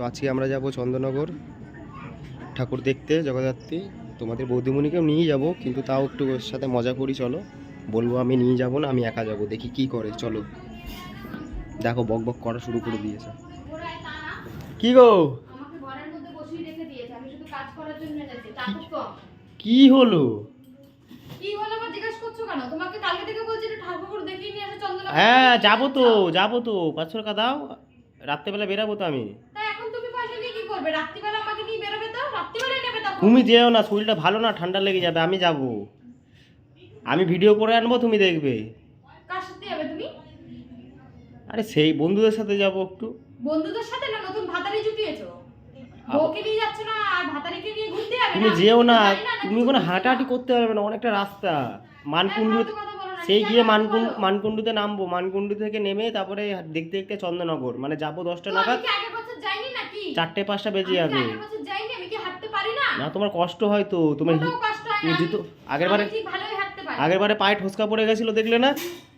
তো আজকে আমরা যাব চন্দননগর ঠাকুর দেখতে জগদ্ধাত্রী। তোমাদের বৌদিমণিকেও নিয়ে যাব, কিন্তু তাও একটু ওর সাথে মজা করি। চলো, বলবো আমি নিয়ে যাব না, আমি একা যাব, দেখি কি করে। চলো, দেখো বক বক করা শুরু করে দিয়েছে। কি গো, কি হলো? হ্যাঁ যাবো তো, যাবো তো। 500 টাকা দাও, রাত্রেবেলা বেরাবো তো আমি। তুমি যেও না, শরীরটা ভালো না, ঠান্ডা লেগে যাবে। আমি যাব, আমি ভিডিও করে আনবো, তুমি দেখবে। আরে সেই বন্ধুদের সাথে যাব একটু। বন্ধুদের সাথে না, নতুন ভাতারি জুটিয়েছো। বউকে নিয়ে যাচ্ছ না আর ভাতারিকে নিয়ে ঘুরতে যাবে না? তুমি যেও না, তুমি কোনো হাঁটাহাঁটি করতে পারবে না, অনেকটা রাস্তা। মানকুণ্ডু, সেই গিয়ে মানকুণ্ডুতে নামবো, মানকুণ্ডু থেকে নেমে তারপরে দেখতে দেখতে চন্দননগর, মানে যাবো 10টা নাগাদ। আগের বছর যাইনি নাকি? 4টে-5টা বেজে যাবে। আগের বছর যাইনি, আমি কি হাঁটতে পারি না? না, তোমার কষ্ট হয় তো। তুমি জুতো আগেরবারে, ঠিক ভালোই হাঁটতে পারি। আগেরবারে পায়ে ঠোসকা পড়ে গেছিল, দেখলে না?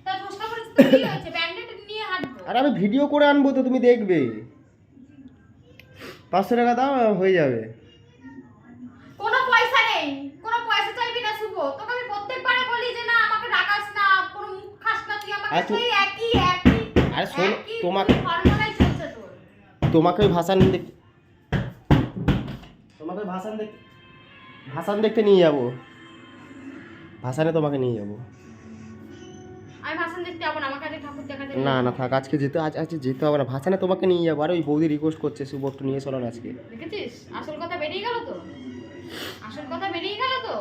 তা ঠোসকা পড়েছে তো কি হয়েছে? ব্যান্ডেড নিয়ে হাঁটবো। আরে আমি ভিডিও করে আনবো তো, তুমি দেখবে। 500 টাকা দাও, হয়ে যাবে। কোনো পয়সা নেই, কোনো পয়সা চাইবি না শুভ। তোকে আমি প্রত্যেকবারে বলি যে না আমাকে রাগাস না, কোনো মুখ খাস না, তুই আমাকে সেই একই। আরে শোন, তোমাকে ফর্মুলাই চলছে তোর। তোমাকে ওই ভাষণ দেখতে, তোমাকে ভাষণ দেখতে নিয়ে যাব। ভাষণে তোমাকে নিয়ে যাব। আমি ভাষণ দেখতে যাবো না, আমাকে আগে ঠাকুর দেখাতে। না না থাক, আজকে যেতে, আজকে যেতে হবে না। ভাষণে তোমাকে নিয়ে যাবো। আর ওই বৌদি রিকোয়েস্ট করছে, শুভ একটু নিয়ে চলো না আজকে। দেখেছিস, আসল কথা বেরিয়ে গেল তো। আসল কথা বেরিয়ে গেল তো।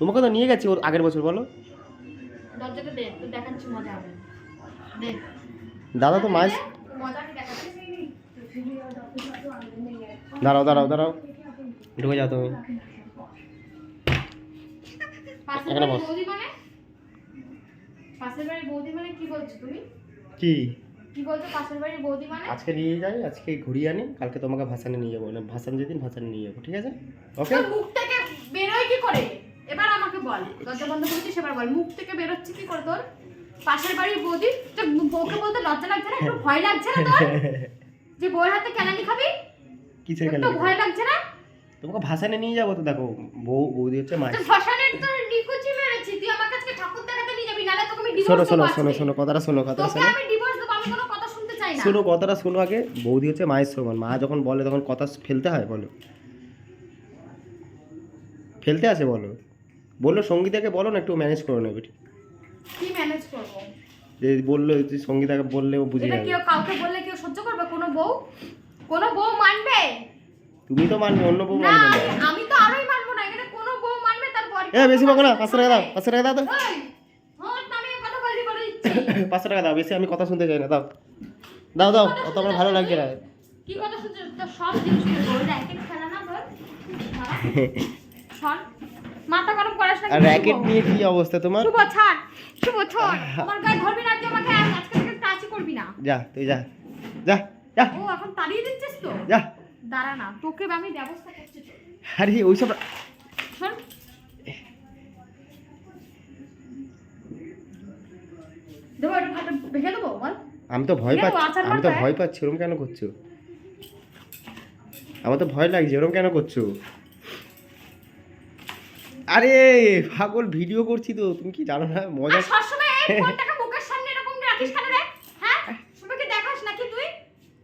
তোমাকে তো নিয়ে গেছি ওর আগের বছর, বলো। দরজাটা দে, তো দেখাচ্ছি, মজা হবে। দে। দাদা তো মাছ। মজা কি দেখাচ্ছি? দাঁড়াও দাঁড়াও দাঁড়াও, ঢুকে যাও তুমি। পাশের এখানে বাড়ির বস। বৌদি মানে? পাশের বাড়ির বৌদি মানে কি বলছো তুমি? কি কি বলছো পাশের বাড়ির বৌদি মানে? আজকে নিয়ে যাই, আজকে ঘুরিয়ে আনি, কালকে তোমাকে ভাসানে নিয়ে যাবো। না ভাসান যেদিন ভাসানে নিয়ে যাবো, ঠিক আছে? ওকে। তোর মুখ থেকে বেরোয় কি করে? এবার আমাকে বল, দরজা বন্ধ করেছিস, এবার বল মুখ থেকে বেরোচ্ছে কি করে তোর? পাশের বাড়ির বৌদি, তোর বউকে বলতে লজ্জা লাগছে না? একটু ভয় লাগছে না তোর? যে বউয়ের হাতে কেলানি খাবি? কিসের একটু কেলানি? ভয় লাগছে না? তোমাকে ভাসানে নিয়ে যাবো তো। দেখো বৌদি হচ্ছে মাছ। তো শ্মশানের তোর নিকুচি মেরেছি, তুই আমার কাছে ঠাকুর দেখাতে নিয়ে যাবি, নালে তোকে আমি শোনো ডিভোর্স শোনো দেবো। শোনো শোনো, কথাটা শোনো, কথাটা তোকে শোনো। আমি ডিভোর্স দেবো, আমি কোনো কথা শুনতে চাই না। শোনো, কথাটা শোনো আগে। বৌদি হচ্ছে মায়ের সমান। মা যখন বলে তখন কথা ফেলতে হয়, বলো। ফেলতে আসে, বলো। বললো সঙ্গীতাকে বলো না, একটু ম্যানেজ করে নেবে। কি ম্যানেজ করব? যে বললো যে সঙ্গীতাকে বললে ও বুঝে এটা যাবে। কেউ কাউকে বললে কেউ সহ্য করবে? কোনো বউ মানবে? তুমি তো মানবে, অন্য বউ না, মানবে না। আমি তো আরোই মানবো না। এখানে কোনো বউ মানবে? তার বড়ি বেশি বকো না, 500 টাকা দাও, 500 টাকা দাও তো। এই, হ্যাঁ আমি কথা বলি বলে দিচ্ছি। 500 টাকা দাও, বেশি আমি কথা শুনতে চাই না। দাও দাও দাও, অত আমার ভালো লাগছে না। কি কথা শুনছিস? তো সব জিনিস করবো, র্যাকেট খেলা না তোর? শোন, মাথা গরম করিস না। আর র্যাকেট নিয়ে কি অবস্থা তোমার? শুভ ছাড়, শুভ ছাড়, আমার গায়ে ধরবি না, তুই আমাকে আজকে থেকে টাচই করবি না। যা তুই, যা যা যা। ও এখন তাড়িয়ে দিচ্ছিস তো? যা। দাঁড়া না, তোকে আমি ব্যবস্থা করছি তো। আরে ওইসব শোন, দেবো একটু ভাতটা ভেঙে দেবো বল? আমি তো ভয় কেন পাচ্ছি, আচার আমি তো মাখায়? ভয় পাচ্ছি। ওরকম কেন করছো? আমার তো ভয় লাগছে, ওরকম কেন করছো? আরে পাগল, ভিডিও করছি তো, তুমি কি জানো না মজা? আর সবসময় এই ফোনটাকে মুখের সামনে এরকম রাখিস কেন রে? হ্যাঁ, সবাইকে দেখাস নাকি তুই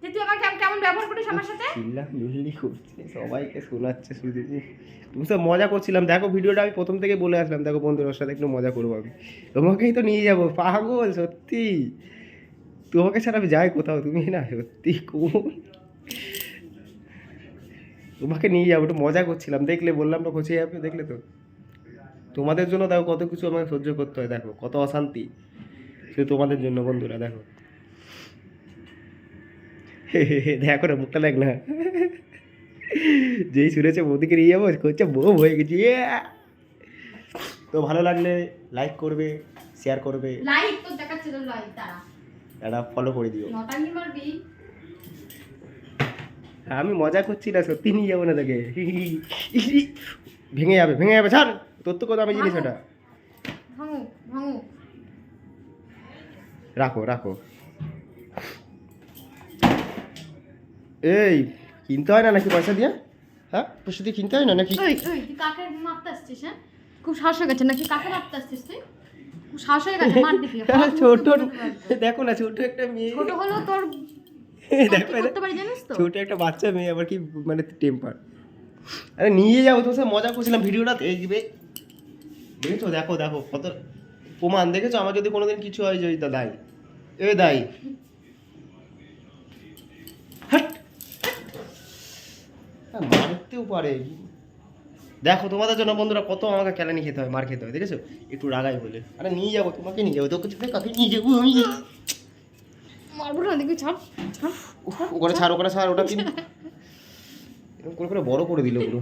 যে তুই আমাকে কেমন ব্যবহার করিস আমার সাথে? চিল্লা মিল্লি করছে, সবাইকে শোনাচ্ছে শুধু। তুমি তো মজা করছিলাম। দেখো ভিডিওটা আমি প্রথম থেকে বলে আসলাম, দেখো বন্ধুদের সাথে একটু মজা করবো আমি। তোমাকেই তো নিয়ে যাবো, পাগল সত্যি। তোমাকে ছাড়া আমি যাই কোথাও? তুমি না সত্যি কোন, তোমাকে নিয়ে যাবো, একটু মজা করছিলাম। দেখলে বললাম না খোঁজে যাবে, দেখলে তো। তোমাদের জন্য দেখো কত কিছু আমাকে সহ্য করতে হয়, দেখো কত অশান্তি শুধু তোমাদের জন্য বন্ধুরা। দেখো দেখো না, মুখটা দেখ না। যেই শুনেছে বৌদিকে নিয়ে যাবো, করছে বউ হয়ে গেছি। তো ভালো লাগলে লাইক করবে, শেয়ার করবে, লাইক তো দেখাচ্ছে তো, লাইক তারা একটা ফলো করে দিও। নটাঙ্গি মারবি? আমি মজা করছি না, সত্যি নিয়ে যাবো না তাকে। ভেঙে যাবে, ভেঙে যাবে, ছাড়। তোর তো কত আমি জিনিস ওটা। ভাঙু ভাঙু, রাখো রাখো। এই কিনতে হয় না নাকি পয়সা দিয়ে? হ্যাঁ পয়সা দিয়ে কিনতে হয় না নাকি? ওই ওই তুই কাকে মারতে আসছিস? হ্যাঁ খুব সাহস হয়ে গেছে নাকি? কাকে মারতে আসছিস তুই? খুব সাহস হয়ে গেছে, মার দিবি। ছোট দেখো না, ছোট একটা মেয়ে, ছোট হলো তোর দেখো কি করতে পারি জানিস তো? ছোট একটা বাচ্চা মেয়ে আবার কি মানে টেম্পার। আরে নিয়ে যাবো, তোর সাথে মজা করছিলাম, ভিডিওটা দেখবে। দেখেছো? দেখো দেখো কত প্রমাণ দেখেছো? আমার যদি কোনোদিন কিছু হয় যে দাই এ দাই মারতেও পারে। দেখো তোমাদের জন্য বন্ধুরা কত আমাকে কেলানি খেতে হয়, মার খেতে হয়, দেখেছো? একটু রাগাই বলে। আরে নিয়ে যাবো, তোমাকে নিয়ে যাবো, তোকে কাকে নিয়ে যাবো আমি? মারবো না, দেখবি ছাড় ছাড়। ওখানে ছাড়, ওখানে ছাড়, ওটা কিন্তু এরকম করে বড় করে দিল পুরো।